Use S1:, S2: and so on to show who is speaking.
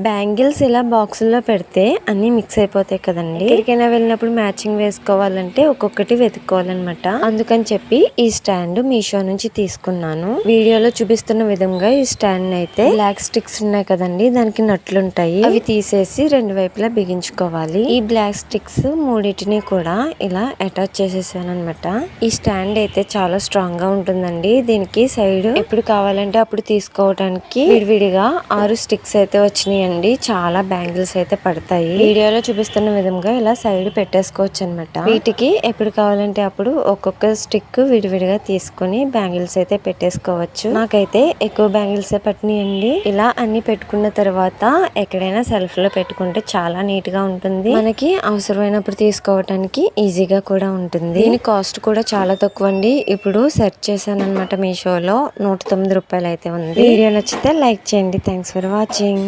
S1: Bangles ఇలా బాక్సుల్లో పెడితే అన్ని మిక్స్ అయిపోతాయి కదండి. ఎక్కడికైనా వెళ్ళినప్పుడు మ్యాచింగ్ వేసుకోవాలంటే ఒక్కొక్కటి వెతుక్కోవాలన్నమాట. అందుకని చెప్పి ఈ స్టాండ్ మీషో నుంచి తీసుకున్నాను. వీడియోలో చూపిస్తున్న విధంగా ఈ స్టాండ్ అయితే బ్లాక్ స్టిక్స్ ఉన్నాయి కదండి, దానికి నట్లుంటాయి. అవి తీసేసి రెండు వైపులా బిగించుకోవాలి. ఈ బ్లాక్ స్టిక్స్ మూడింటిని కూడా ఇలా అటాచ్ చేసేసాను అనమాట. ఈ స్టాండ్ అయితే చాలా స్ట్రాంగ్ గా ఉంటుందండి. దీనికి సైడ్ ఎప్పుడు కావాలంటే అప్పుడు తీసుకోవడానికి విడివిడిగా 6 స్టిక్స్ అయితే వచ్చినాయి అండి. చాలా బ్యాంగిల్స్ అయితే పడతాయి. వీడియోలో చూపిస్తున్న విధంగా ఇలా సైడ్ పెట్టేసుకోవచ్చు అనమాట. వీటికి ఎప్పుడు కావాలంటే అప్పుడు ఒక్కొక్క స్టిక్ విడివిడిగా తీసుకుని బ్యాంగిల్స్ అయితే పెట్టేసుకోవచ్చు. నాకైతే ఎక్కువ బ్యాంగిల్స్ పట్టినాయండి. ఇలా అన్ని పెట్టుకున్న తర్వాత ఎక్కడైనా సెల్ఫ్ లో పెట్టుకుంటే చాలా నీట్ గా ఉంటుంది. మనకి అవసరమైనప్పుడు తీసుకోవడానికి ఈజీగా కూడా ఉంటుంది. దీని కాస్ట్ కూడా చాలా తక్కువ అండి. ఇప్పుడు సెర్చ్ చేశాను అనమాట మీషోలో, 109 రూపాయలు అయితే ఉంది. వీడియో నచ్చితే లైక్ చేయండి. Thanks for watching.